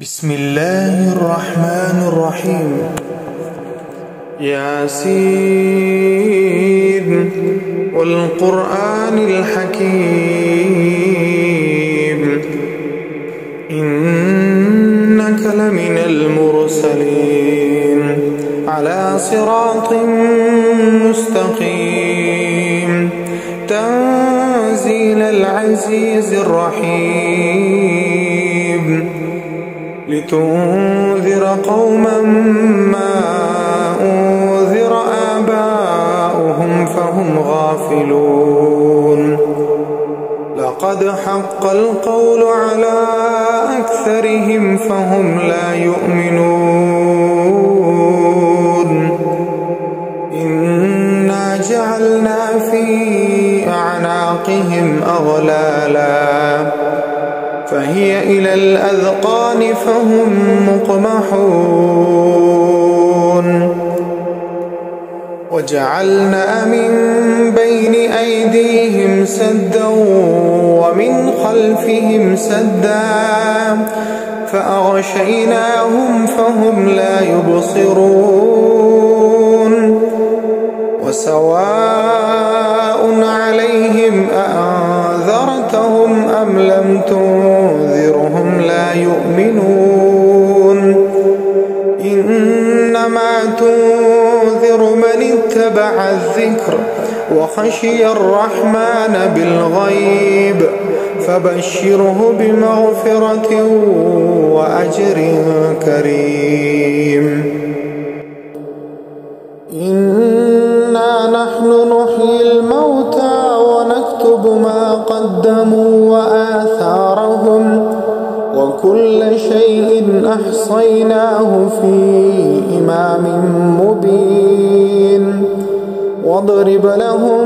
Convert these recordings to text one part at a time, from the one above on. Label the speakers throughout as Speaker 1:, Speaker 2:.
Speaker 1: بسم الله الرحمن الرحيم. ياسين والقرآن الحكيم إنك لمن المرسلين على صراط مستقيم تنزيل العزيز الرحيم لتنذر قوما ما أنذر آباؤهم فهم غافلون لقد حق القول على أكثرهم فهم لا يؤمنون إنا جعلنا في أعناقهم أغلالا فهي إلى الأذقان فهم مقمحون وجعلنا من بين أيديهم سدا ومن خلفهم سدا فأغشيناهم فهم لا يبصرون وسواء عليهم أأنذرتهم أم لم تنذرهم لا يؤمنون إنما تنذر من اتبع الذكر وخشي الرحمن بالغيب فبشره بمغفرة وأجر كريم. إنا نحن نحيي الموتى ونكتب ما قدموا وآثارهم وكل شيء أحصيناه في إمام مبين واضرب لهم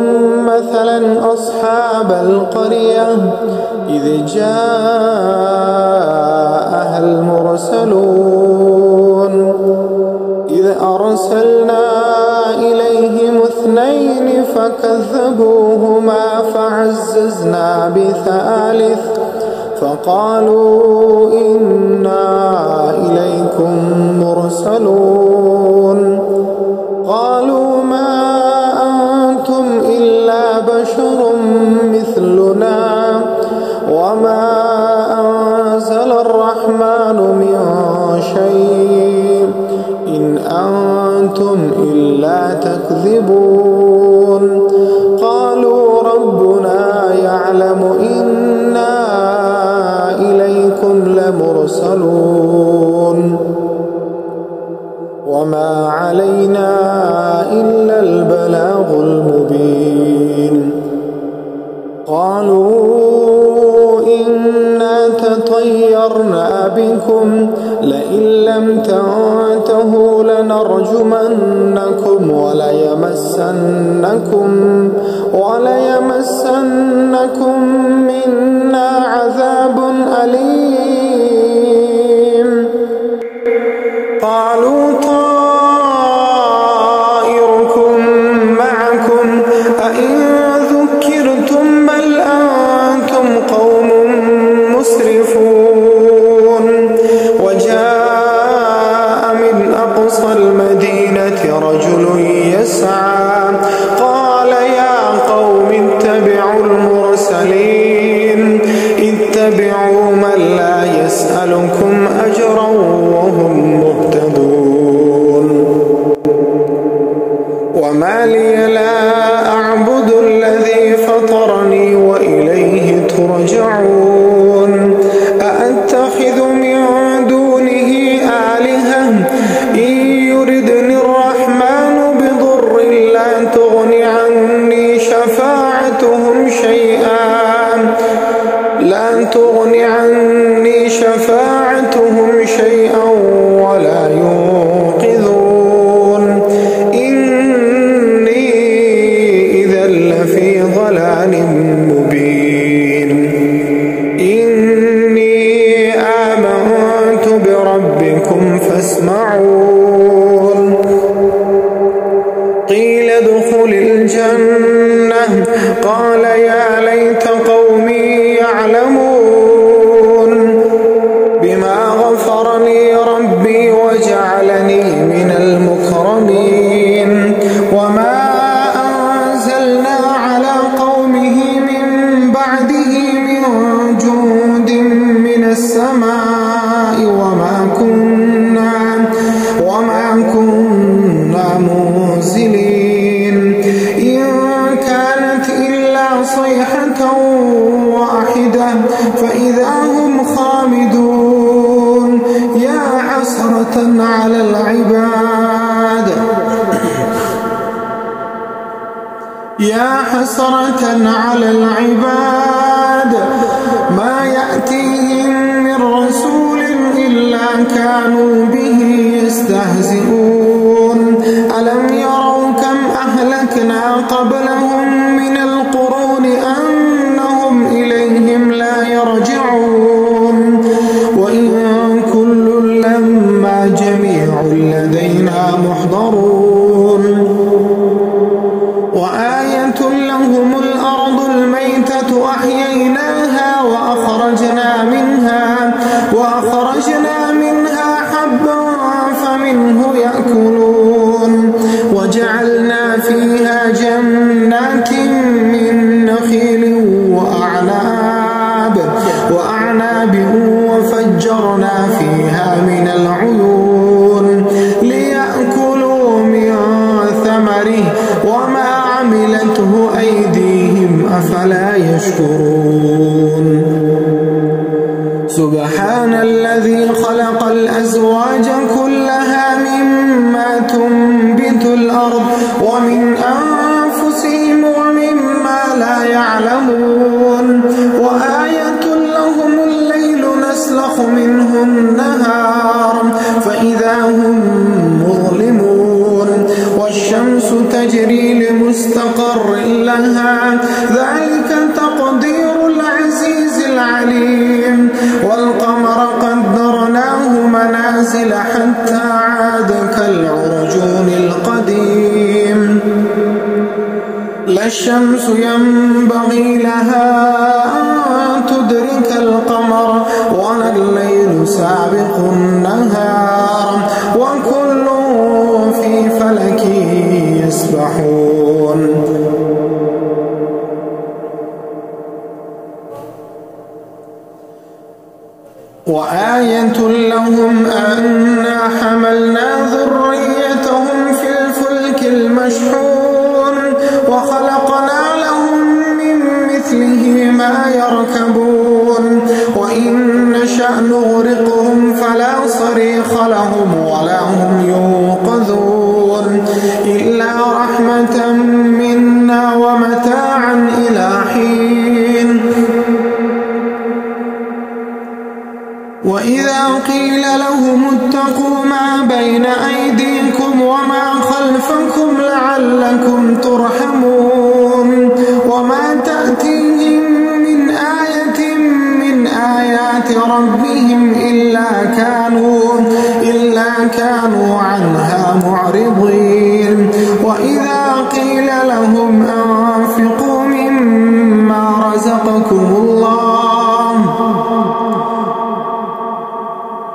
Speaker 1: مثلا أصحاب القرية إذ جاءها المرسلون إذ أرسلنا إليهم 2 فكذبوهما فعززنا بثالث فقالوا إنا إليكم مرسلون قالوا ما أنتم إلا بشر مثلنا وما أنزل الرحمن من شيء إن أنتم إلا تكذبون قالوا ربنا يعلم إنا إليكم لمرسلون وما علينا إلا البلاغ المبين قالوا إنا تطيرنا بكم لئن لم تنتهوا لنرجمنكم وليمسنكم منا عذاب أليم قالوا طائركم معكم أئن ذكرتم بل أنتم قوم مسرفون وجاء من أقصى المدينة رجل يسعى قال يا قوم اتبعوا المرسلين اتبعوا من لا يسألكم أجرا وهم مهتدون وما لي لا أعبد الذي فطرني وإليه ترجعون أأتخذ من دونه آلهة إن يردني الرحمن بضر لا تغني عني شفاعتهم شيئا ولا ينقذون إني إذا لفي ضلال مبين إني آمنت بربكم فاسمعون قيل ادخل الجنة قال يا ليت قومي يعلمون بما غفر المكرمين وما أنزلنا على قومه من بعده من جند من السماء وما كنا منزلين إن كانت إلا صيحة واحدة فإذا هم خامدون يا حسرة على العباد ما يأتيهم من رسول إلا كانوا به يستهزئون ألم يروا كم أهلكنا قبلهم من القرون أنهم إليهم لا يرجعون وإن كل لما جميع لدينا محضرون وآية لهم الأرض الميتة أحييناها وأخرجنا منها حبا فمنه يأكلون وجعلنا فيها جنات من نخيل وأعناب وفجرنا فيها من العيون ليأكلوا من ثمره وما عملته أيديهم أفلا يشكرون سبحان الذي خلق الأزواج كلها مما تنبت الأرض ومن أنفسهم ومما لا يعلمون وآية لهم الليل نسلخ منه النهار فإذا هم مظلمون والشمس تجري لمستقر لها ذلك تقدير العزيز العليم والقمر قدرناه منازل حتى عاد كالعرجون القديم لا الشمس ينبغي لها أن تدرك القمر ولا الليل سابق النهار وكل في فلك يسبحون وآية لهم أنا حملنا ذريتهم في الفلك المشحون وخلقنا لهم من مثله ما يركبون وإن نشأ نغرقهم فلا صريخ لهم ولا هم ينقذون إلا رحمة منا ومتاعا إلى حين وإذا قيل لهم اتقوا ما بين أيديكم وما خلفكم لعلكم ترحمون وما تأتيهم من آية من آيات ربهم إلا كانوا عنها معرضين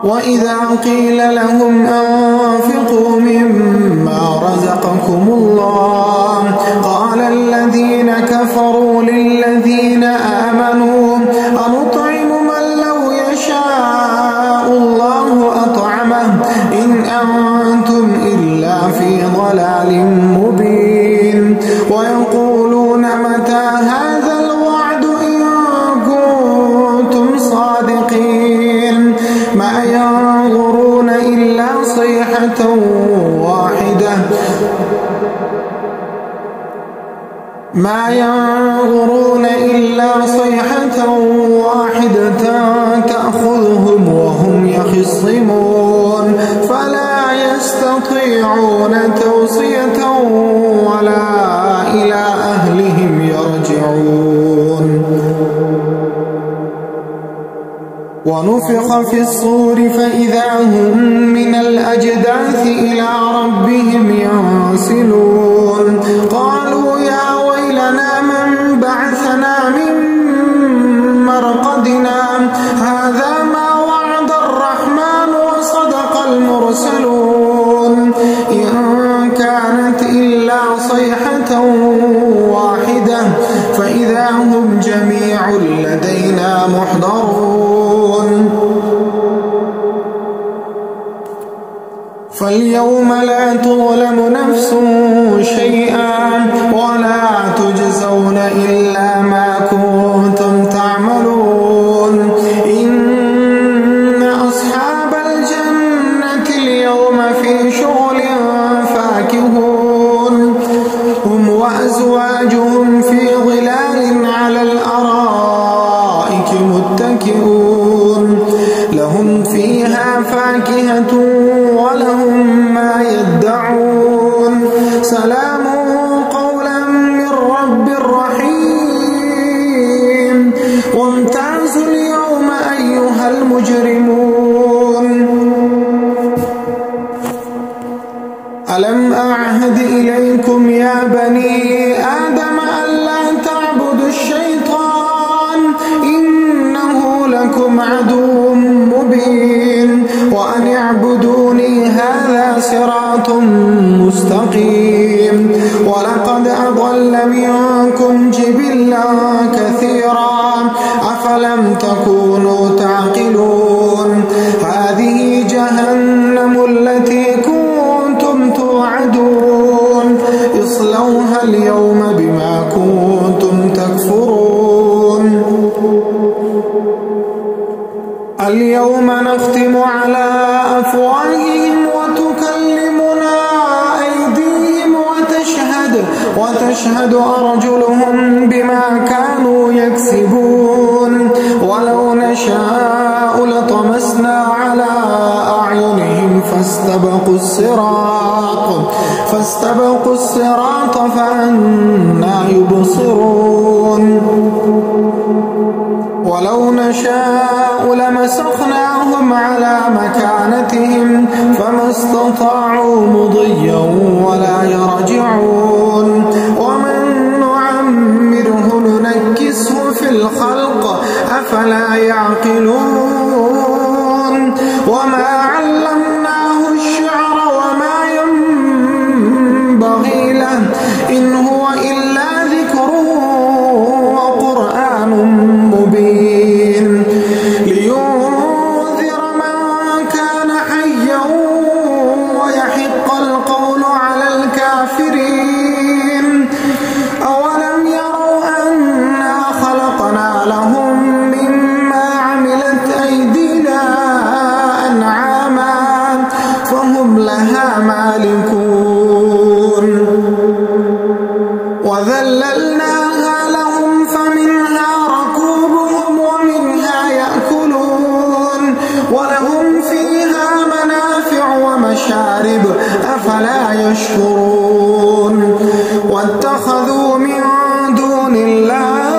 Speaker 1: وإذا قيل لهم أنفقوا مما رزقكم الله قال الذين كفروا للذين آمنوا أنطعم من لو يشاء الله أطعمه إن أنتم إلا في ضلال مبين ويقولون متى هذا الوعد إن كنتم صادقين ما ينظرون إلا صيحة واحدة تأخذهم وهم يخصمون فلا يستطيعون توصية ولا إلى أهلهم يرجعون ونفخ في الصور فإذا هم من الأجداث إلى ربهم ينسلون قالوا يا ويلنا من بعثنا من مرقدنا هذا ما وعد الرحمن وصدق المرسلون إن جميع لدينا محضرون فاليوم لا تظلم نفس شيئا ولا تجزون إلا ما كنتم تعملون إن أصحاب الجنة اليوم في شغل فاكهون هم وأزواجهم في ظلال على الأرائك متكئون لهم فيها فاكهة ولهم ما يدعون سلام قولا من رب رحيم وامتازوا اليوم أيها المجرمون ألم أعهد إليكم يا بني آدم ألا تعبدوا الشيطان إنه لكم عدو مبين وأن اعبدوني هذا صراط مستقيم ولقد أضل منكم جبلا كثيرا أفلم تكونوا تعقلون هذه جهنم التي كنتم توعدون اصلوها اليوم بما كنتم تكفرون اليوم نختم على أفواههم وتكلمنا أيديهم وتشهد أرجلهم بما كانوا يكسبون ولو نشاء لطمسنا على أعينهم فاستبقوا الصراط فأنى يبصرون ولو نشاء لمسخناهم على مكانتهم فما استطاعوا مضيا ولا يرجعون ومن نعمره ننكسه في الخلق أفلا يعقلون وما علمناه الشعر وما ينبغي له إن هو إلا ذكر وقرآن مبين لينذر من كان حيا ويحق القول على الكافرين أولم يروا أنا خلقنا لهم مما عملت أيدينا أنعاما فهم لها مالكون وذللناها لهم فمنها ركوبهم ومنها يأكلون ولهم فيها منافع ومشارب أفلا يشكرون واتخذوا من دون الله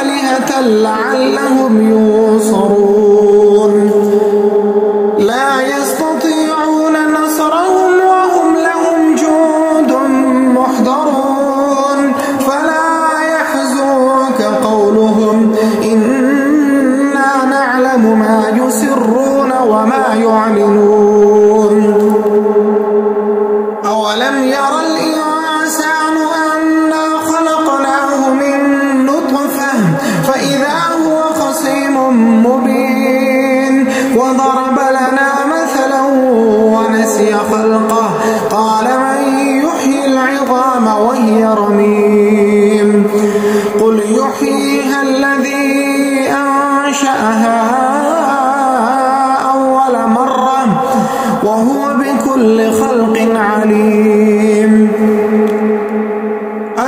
Speaker 1: آلهة لعلهم ينصرون لا يستطيعون نصرهم وهم لهم جند محضرون فلا يحزنك قولهم إنا نعلم ما يسرون وما يعلنون أولم ير الإنسان أنا خلقناه من نطفة فإذا هو خصيم مبين وضرب لنا مثلا ونسي خلقه قال من يحيي العظام وهي رميم قل يحييها الذي أنشأها أول مرة وهو بكل خلق عليم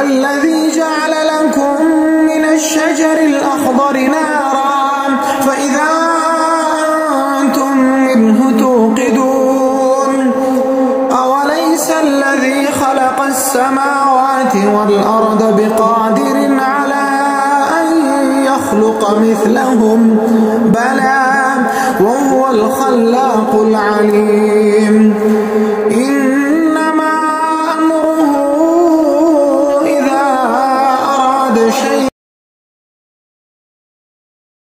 Speaker 1: الذي جعل لكم من الشجر الأخضر نارا فإذا أنتم منه توقدون أوليس الذي خلق السماوات والأرض بقادر على أن يخلق مثلهم بلى وهو الخلاق العليم